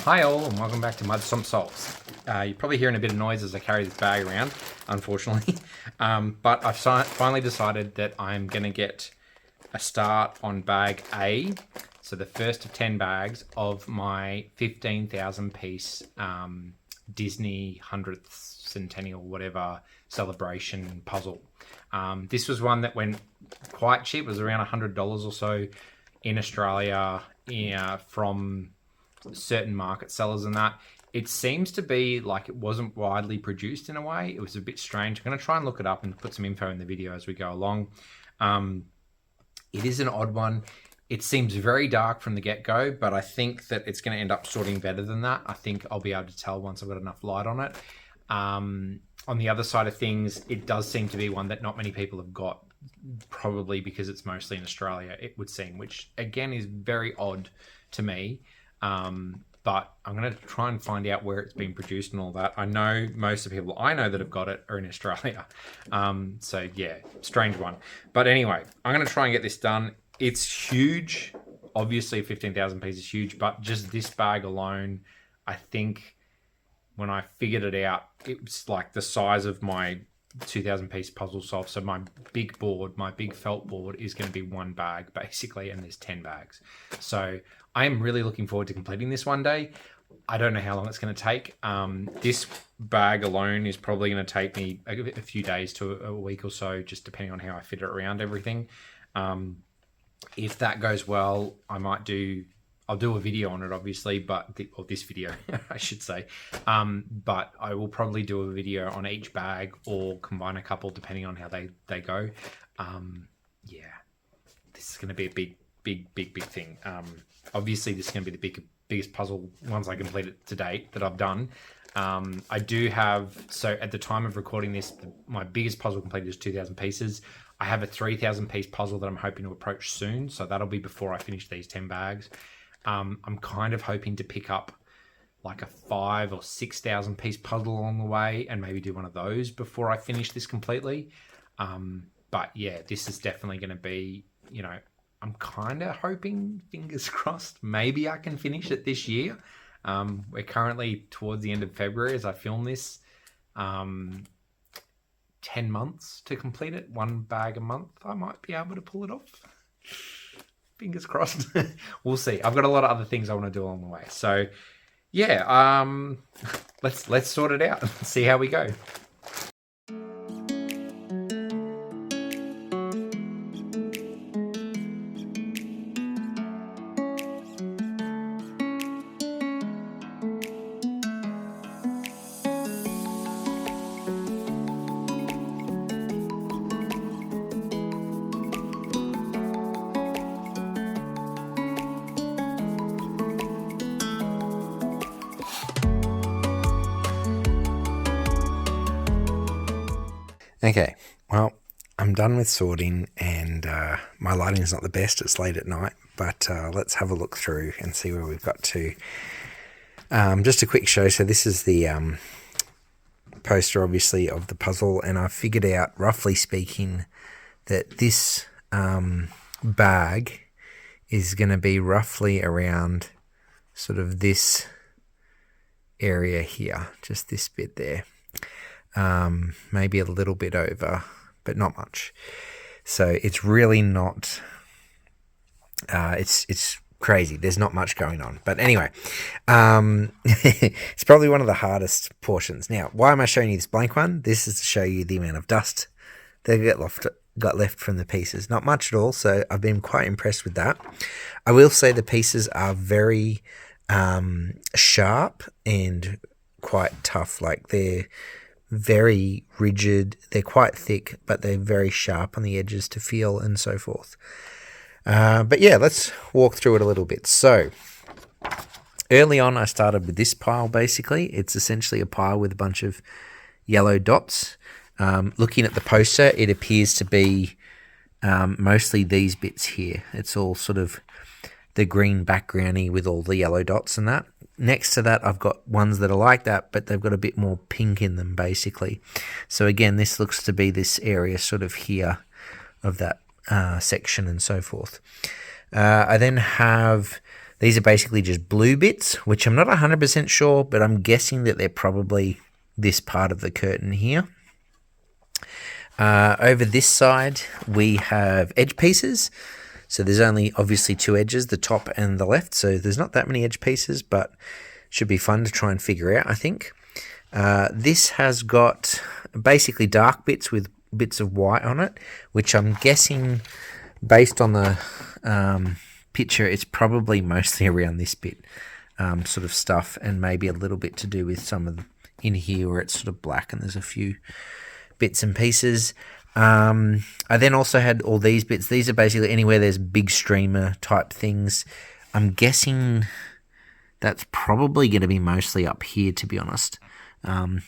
Hi all, and welcome back to Mud Swamp Solves. You're probably hearing a bit of noise as I carry this bag around, unfortunately. But I've finally decided that I'm going to get a start on bag A, so the first of 10 bags of my 15,000 piece Disney 100th Centennial whatever celebration puzzle. This was one that went quite cheap. It was around $100 or so in Australia from certain market sellers and that. It seems to be like it wasn't widely produced in a way. It was a bit strange. I'm going to try and look it up and put some info in the video as we go along. It is an odd one. It seems very dark from the get-go, but I think that it's going to end up sorting better than that. I think I'll be able to tell once I've got enough light on it. On the other side of things, it does seem to be one that not many people have got, probably because it's mostly in Australia, it would seem, which again is very odd to me. But I'm going to try and find out where it's been produced and all that. I know most of the people I know that have got it are in Australia. So yeah, strange one. But anyway, I'm going to try and get this done. It's huge. Obviously 15,000 pieces is huge, but just this bag alone, I think when I figured it out, it was like the size of my 2,000 piece puzzle solve. So my big board, my big felt board is going to be one bag basically, and there's 10 bags. So I am really looking forward to completing this one day. I don't know how long it's going to take. This bag alone is probably going to take me a few days to a week or so, just depending on how I fit it around everything. If that goes well, I'll do a video on it, obviously, or this video, I should say. But I will probably do a video on each bag or combine a couple depending on how they go. Yeah, this is going to be a big thing. Obviously, this is going to be the biggest puzzle once I complete it to date that I've done. I do have, so at the time of recording this, my biggest puzzle completed is 2,000 pieces. I have a 3,000 piece puzzle that I'm hoping to approach soon. So that'll be before I finish these 10 bags. I'm kind of hoping to pick up like a 5,000 or 6,000 piece puzzle along the way and maybe do one of those before I finish this completely. But yeah, this is definitely going to be, I'm kind of hoping, fingers crossed, maybe I can finish it this year. We're currently towards the end of February as I film this. 10 months to complete it, one bag a month. I might be able to pull it off. Fingers crossed. We'll see. I've got a lot of other things I want to do along the way. So yeah, let's sort it out and see how we go. Okay, well, I'm done with sorting and my lighting is not the best. It's late at night, but let's have a look through and see where we've got to. Just a quick show. So this is the poster, obviously, of the puzzle, and I figured out, roughly speaking, that this bag is going to be roughly around sort of this area here, just this bit there. Maybe a little bit over, but not much. So it's really not, it's crazy. There's not much going on. But anyway, it's probably one of the hardest portions. Now, why am I showing you this blank one? This is to show you the amount of dust that got left from the pieces. Not much at all. So I've been quite impressed with that. I will say the pieces are very sharp and quite tough. Like they're very rigid, they're quite thick, but they're very sharp on the edges to feel and so forth. But yeah, let's walk through it a little bit. So early on I started with this pile. Basically it's essentially a pile with a bunch of yellow dots. Looking at the poster, it appears to be mostly these bits here. It's all sort of the green backgroundy with all the yellow dots and that. Next to that, I've got ones that are like that, but they've got a bit more pink in them, basically. So again, this looks to be this area sort of here of that section and so forth. I then have These are basically just blue bits, which I'm not 100% sure, but I'm guessing that they're probably this part of the curtain here. Over this side, we have edge pieces. So there's only obviously two edges, the top and the left. So there's not that many edge pieces, but should be fun to try and figure out, I think. This has got basically dark bits with bits of white on it, which I'm guessing, based on the picture, it's probably mostly around this bit sort of stuff, and maybe a little bit to do with some of in here where it's sort of black and there's a few bits and pieces. I then also had all these bits. These are basically anywhere there's big streamer type things. I'm guessing that's probably going to be mostly up here, to be honest,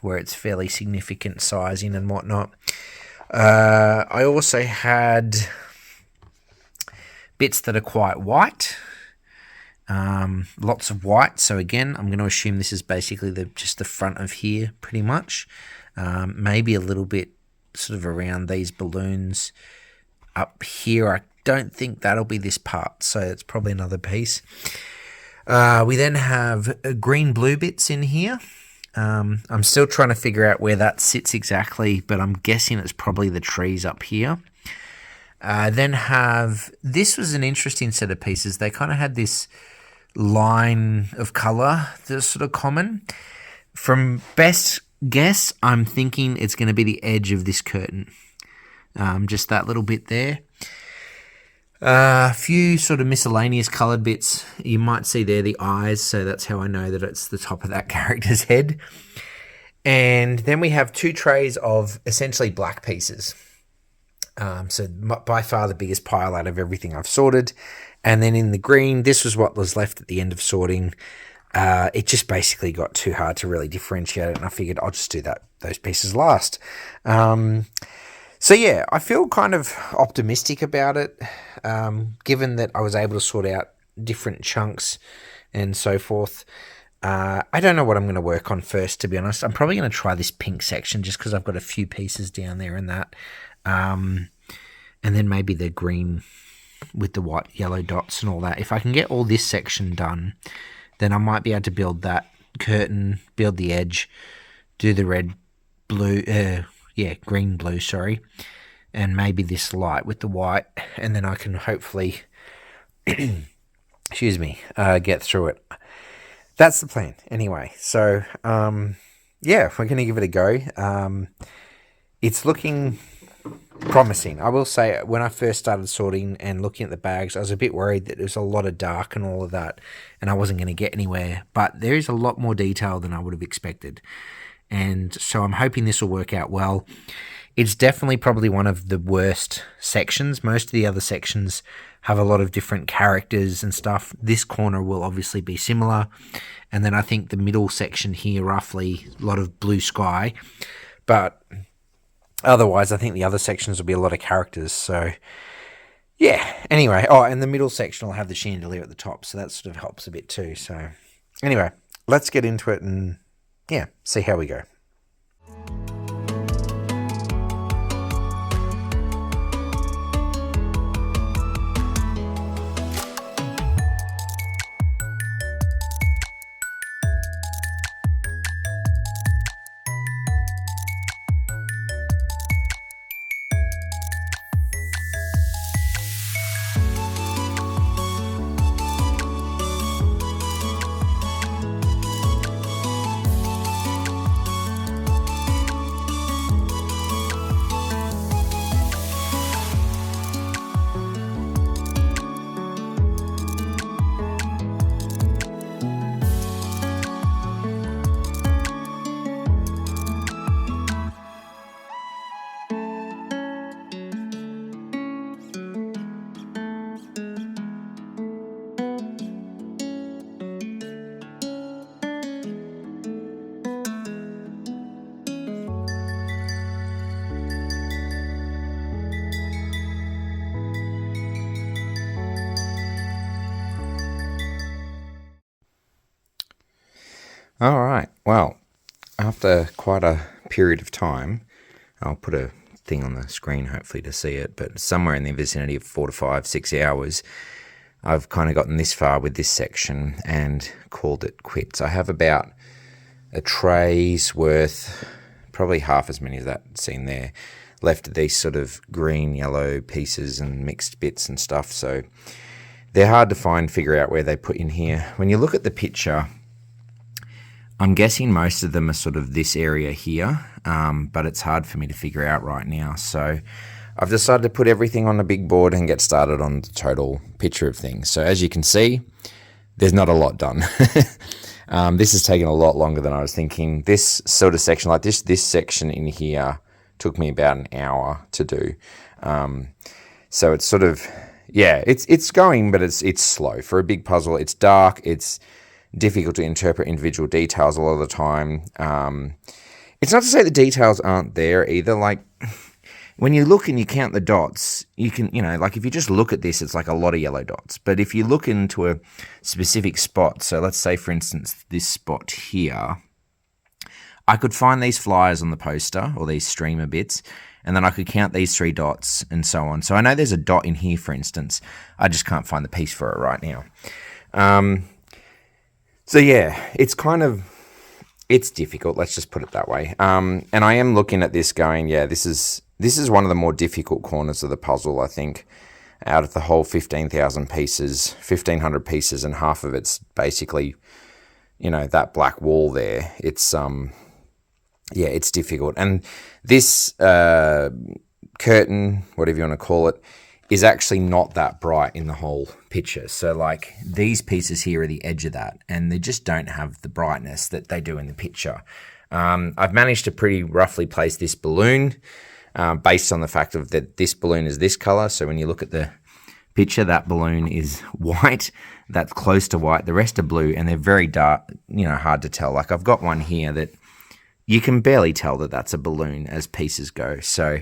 where it's fairly significant sizing and whatnot. I also had bits that are quite white, lots of white. So again, I'm going to assume this is basically just the front of here, pretty much. Maybe a little bit sort of around these balloons up here. I don't think that'll be this part, so it's probably another piece. We then have green blue bits in here. I'm still trying to figure out where that sits exactly, but I'm guessing it's probably the trees up here. Then this was an interesting set of pieces. They kind of had this line of colour that's sort of common. From best guess, I'm thinking it's going to be the edge of this curtain. Just that little bit there. A few sort of miscellaneous coloured bits. You might see there the eyes, so that's how I know that it's the top of that character's head. And then we have two trays of essentially black pieces. So by far the biggest pile out of everything I've sorted. And then in the green, this was what was left at the end of sorting. It just basically got too hard to really differentiate it, and I figured I'll just do those pieces last. So yeah, I feel kind of optimistic about it, given that I was able to sort out different chunks and so forth. I don't know what I'm going to work on first, to be honest. I'm probably going to try this pink section just because I've got a few pieces down there and that. And then maybe the green with the white, yellow dots and all that. If I can get all this section done, then I might be able to build that curtain, build the edge, do the green, blue, sorry, and maybe this light with the white, and then I can hopefully, excuse me, get through it. That's the plan, anyway. So, we're going to give it a go. It's looking promising. I will say, when I first started sorting and looking at the bags, I was a bit worried that there's a lot of dark and all of that, and I wasn't going to get anywhere. But there is a lot more detail than I would have expected. And so I'm hoping this will work out well. It's definitely probably one of the worst sections. Most of the other sections have a lot of different characters and stuff. This corner will obviously be similar. And then I think the middle section here, roughly, a lot of blue sky. But otherwise, I think the other sections will be a lot of characters. So, yeah. Anyway, and the middle section will have the chandelier at the top. So that sort of helps a bit too. So, anyway, let's get into it and, see how we go. All right. Well, after quite a period of time, I'll put a thing on the screen hopefully to see it, but somewhere in the vicinity of 4 to 5, 6 hours, I've kind of gotten this far with this section and called it quits. I have about a tray's worth, probably half as many as that seen there, left of these sort of green, yellow pieces and mixed bits and stuff. So they're hard to figure out where they put in here. When you look at the picture, I'm guessing most of them are sort of this area here, but it's hard for me to figure out right now. So I've decided to put everything on the big board and get started on the total picture of things. So as you can see, there's not a lot done. This has taken a lot longer than I was thinking. This sort of section, like this section in here, took me about an hour to do. So it's sort of, yeah, it's going, but it's slow. For a big puzzle, it's dark, it's difficult to interpret individual details a lot of the time. It's not to say the details aren't there either. Like, when you look and you count the dots, you can, like if you just look at this, it's like a lot of yellow dots. But if you look into a specific spot, so let's say, for instance, this spot here, I could find these flyers on the poster or these streamer bits, and then I could count these 3 dots and so on. So I know there's a dot in here, for instance. I just can't find the piece for it right now. So yeah, it's difficult. Let's just put it that way. And I am looking at this going, yeah, this is one of the more difficult corners of the puzzle, I think, out of the whole 15,000 pieces, 1,500 pieces, and half of it's basically, that black wall there. It's, yeah, it's difficult. And this curtain, whatever you want to call it, is actually not that bright in the whole picture. So like these pieces here are the edge of that, and they just don't have the brightness that they do in the picture. I've managed to pretty roughly place this balloon based on the fact that this balloon is this color. So when you look at the picture, that balloon is white. That's close to white. The rest are blue, and they're very dark, hard to tell. Like I've got one here that you can barely tell that that's a balloon as pieces go. So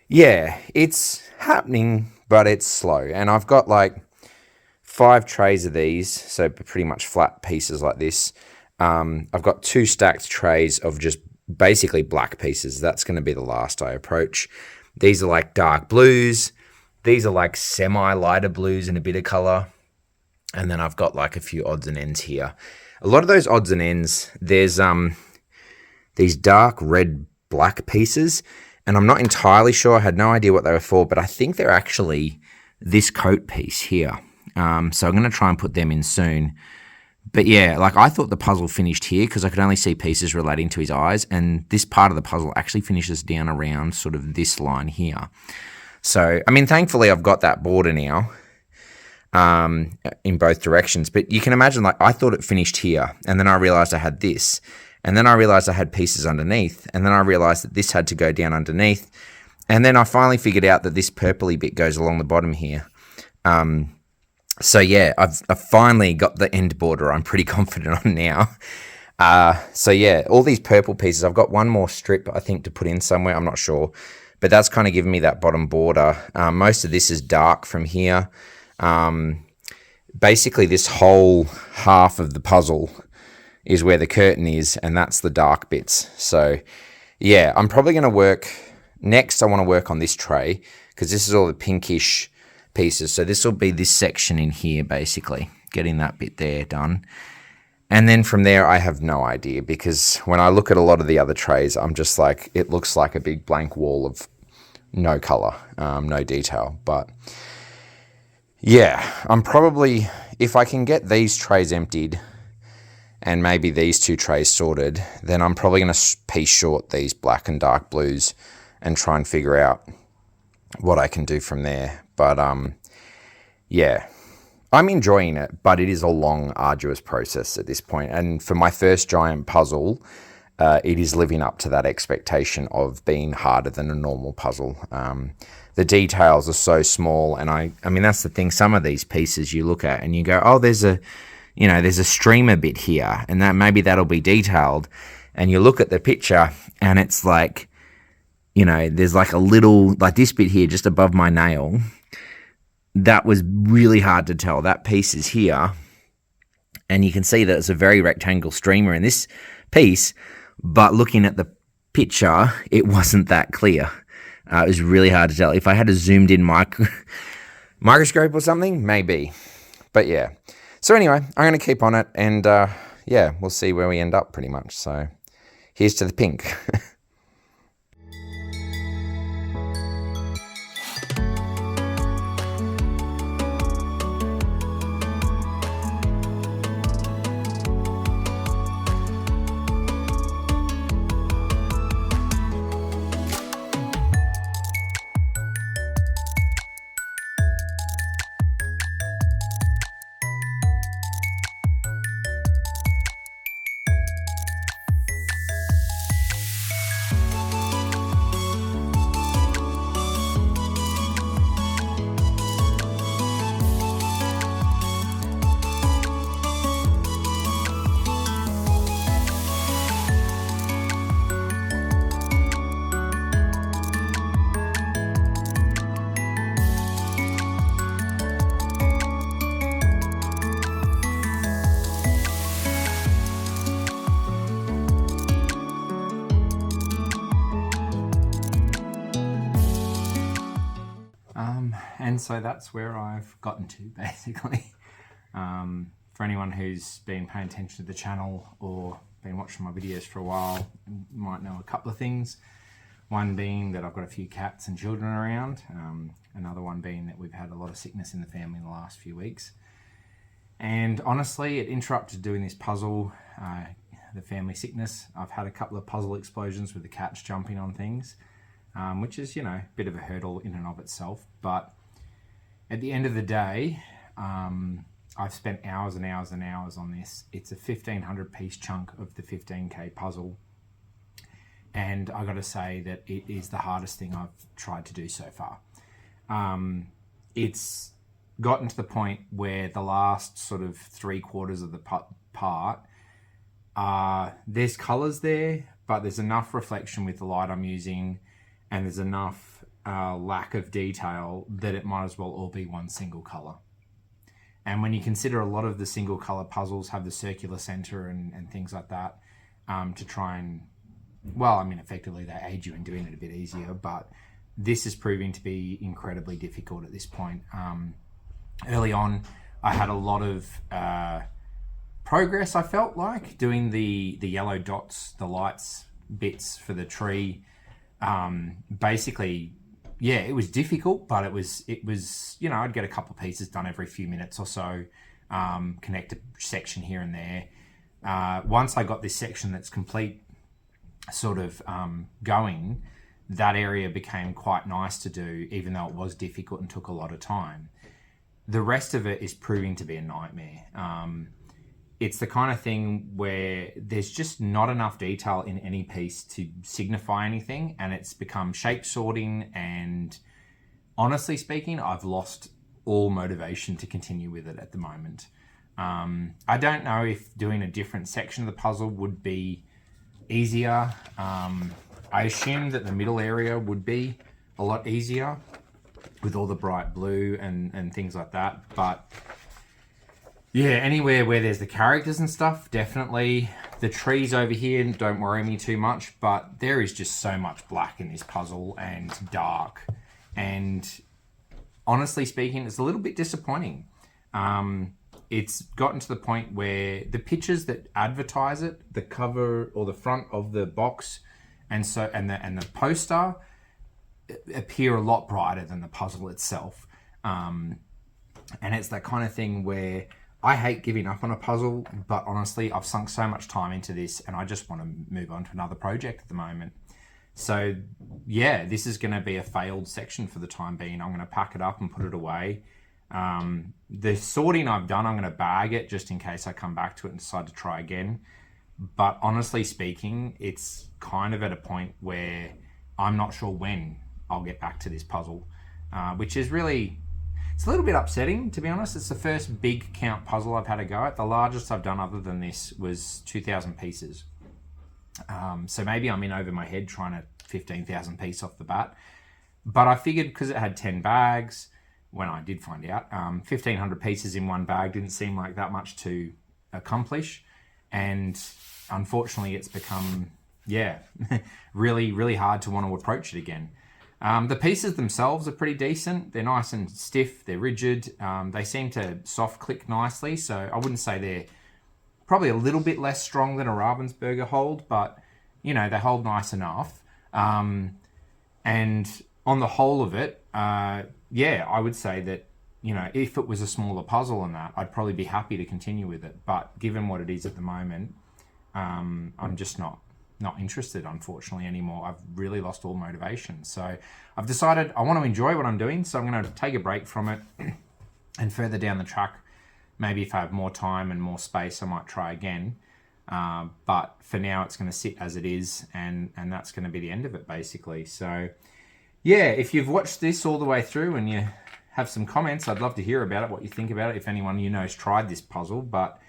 yeah, it's happening, but it's slow. And I've got like 5 trays of these, so pretty much flat pieces like this. I've got 2 stacked trays of just basically black pieces. That's going to be the last I approach. These are like dark blues. These are like semi-lighter blues and a bit of color. And then I've got like a few odds and ends here. A lot of those odds and ends, there's these dark red black pieces, and I'm not entirely sure. I had no idea what they were for, but I think they're actually this coat piece here. So I'm going to try and put them in soon. But yeah, like I thought the puzzle finished here because I could only see pieces relating to his eyes, and this part of the puzzle actually finishes down around sort of this line here. So, I mean, thankfully I've got that border now in both directions. But you can imagine, like, I thought it finished here, and then I realized I had this. And then I realized I had pieces underneath, and then I realized that this had to go down underneath. And then I finally figured out that this purpley bit goes along the bottom here. So yeah, I've finally got the end border I'm pretty confident on now. So yeah, all these purple pieces, I've got one more strip, I think, to put in somewhere. I'm not sure. But that's kind of giving me that bottom border. Most of this is dark from here. Basically, this whole half of the puzzle is where the curtain is, and that's the dark bits. So yeah, I'm probably going to work, next I want to work on this tray, because this is all the pinkish pieces. So this will be this section in here, basically, getting that bit there done. And then from there, I have no idea, because when I look at a lot of the other trays, I'm just like, it looks like a big blank wall of no color, no detail. But yeah, I'm probably, if I can get these trays emptied and maybe these 2 trays sorted, then I'm probably going to piece short these black and dark blues and try and figure out what I can do from there. But yeah, I'm enjoying it, but it is a long, arduous process at this point. And for my first giant puzzle, it is living up to that expectation of being harder than a normal puzzle. The details are so small, and I mean, that's the thing. Some of these pieces you look at and you go, oh, there's a streamer bit here, and that maybe that'll be detailed. And you look at the picture, and it's like, there's like a little, like this bit here just above my nail. That was really hard to tell. That piece is here, and you can see that it's a very rectangle streamer in this piece, but looking at the picture, it wasn't that clear. It was really hard to tell. If I had a zoomed in microscope or something, maybe. But yeah. So anyway, I'm going to keep on it, and yeah, we'll see where we end up pretty much. So here's to the pink. And so that's where I've gotten to, basically. For anyone who's been paying attention to the channel or been watching my videos for a while, you might know a couple of things. One being that I've got a few cats and children around. Another one being that we've had a lot of sickness in the family in the last few weeks. And honestly, it interrupted doing this puzzle, the family sickness. I've had a couple of puzzle explosions with the cats jumping on things, which is, you know, a bit of a hurdle in and of itself. But at the end of the day, I've spent hours and hours and hours on this. It's a 1,500 piece chunk of the 15K puzzle. And I got to say that it is the hardest thing I've tried to do so far. It's gotten to the point where the last sort of 3/4 of the part, there's colors there, but there's enough reflection with the light I'm using, and there's enough lack of detail that it might as well all be one single color. And when you consider a lot of the single color puzzles have the circular center and things like that, to try and, well, I mean, effectively they aid you in doing it a bit easier, but this is proving to be incredibly difficult at this point. Early on, I had a lot of progress, I felt like, doing the yellow dots, the lights bits for the tree. Basically, yeah, it was difficult, but it was, you know, I'd get a couple of pieces done every few minutes or so, connect a section here and there. Once I got this section that's complete sort of going, that area became quite nice to do, even though it was difficult and took a lot of time. The rest of it is proving to be a nightmare. It's the kind of thing where there's just not enough detail in any piece to signify anything, and it's become shape sorting, and honestly speaking, I've lost all motivation to continue with it at the moment. I don't know if doing a different section of the puzzle would be easier. I assume that the middle area would be a lot easier with all the bright blue and things like that, but yeah, anywhere where there's the characters and stuff, definitely. The trees over here don't worry me too much, but there is just so much black in this puzzle and dark. And honestly speaking, it's a little bit disappointing. It's gotten to the point where the pictures that advertise it, the cover or the front of the box, and the poster appear a lot brighter than the puzzle itself. And it's that kind of thing where I hate giving up on a puzzle, but honestly, I've sunk so much time into this and I just want to move on to another project at the moment. So yeah, this is going to be a failed section for the time being. I'm going to pack it up and put it away. The sorting I've done, I'm going to bag it just in case I come back to it and decide to try again. But honestly speaking, it's kind of at a point where I'm not sure when I'll get back to this puzzle, which is really... It's a little bit upsetting, to be honest. It's the first big count puzzle I've had a go at. The largest I've done other than this was 2,000 pieces. So maybe I'm in over my head trying to 15,000 piece off the bat. But I figured because it had 10 bags, when I did find out, 1,500 pieces in one bag didn't seem like that much to accomplish. And unfortunately, it's become, yeah, really, really hard to want to approach it again. The pieces themselves are pretty decent. They're nice and stiff. They're rigid. They seem to soft click nicely. So I wouldn't say they're probably a little bit less strong than a Ravensburger hold, but you know, they hold nice enough. And on the whole of it, yeah, I would say that, you know, if it was a smaller puzzle than that, I'd probably be happy to continue with it. But given what it is at the moment, I'm just not interested, unfortunately, anymore. I've really lost all motivation. So I've decided I want to enjoy what I'm doing, so I'm going to take a break from it. And further down the track, maybe if I have more time and more space, I might try again. But for now, it's going to sit as it is, and that's going to be the end of it, basically. So yeah, if you've watched this all the way through and you have some comments, I'd love to hear about it, what you think about it, if anyone you know has tried this puzzle. But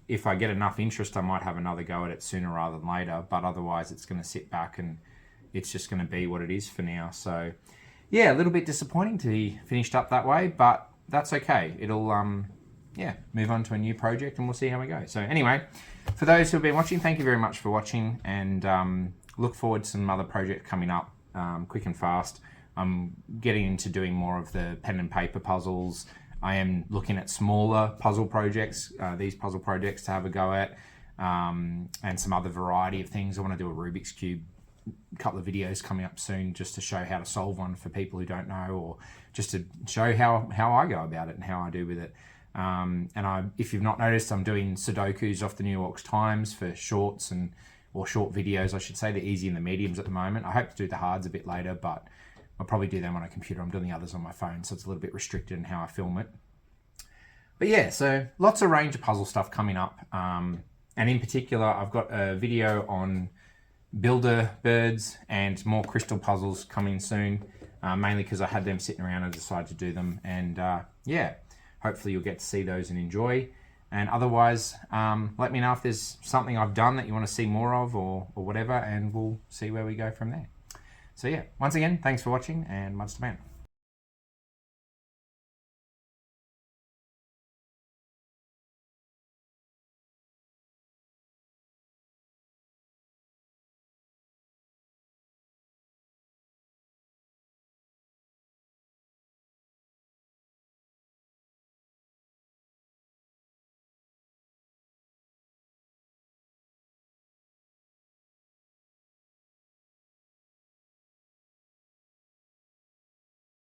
if I get enough interest, I might have another go at it sooner rather than later. But otherwise, it's going to sit back and it's just going to be what it is for now. So yeah, a little bit disappointing to be finished up that way, but that's okay. It'll yeah, move on to a new project and we'll see how we go. So anyway, for those who have been watching, thank you very much for watching, and look forward to some other projects coming up quick and fast. I'm getting into doing more of the pen and paper puzzles. I am looking at smaller puzzle projects, these puzzle projects to have a go at, and some other variety of things. I want to do a Rubik's Cube, a couple of videos coming up soon just to show how to solve one for people who don't know, or just to show how I go about it and how I do with it. If you've not noticed, I'm doing Sudokus off the New York Times for shorts or short videos, I should say. The easy and the mediums at the moment. I hope to do the hards a bit later, but I'll probably do them on a computer. I'm doing the others on my phone, so it's a little bit restricted in how I film it. But yeah, so lots of range of puzzle stuff coming up. And in particular, I've got a video on builder birds and more crystal puzzles coming soon, mainly because I had them sitting around and decided to do them. And yeah, hopefully you'll get to see those and enjoy. And otherwise, let me know if there's something I've done that you want to see more of, or whatever, and we'll see where we go from there. So yeah, once again, thanks for watching, and much to man.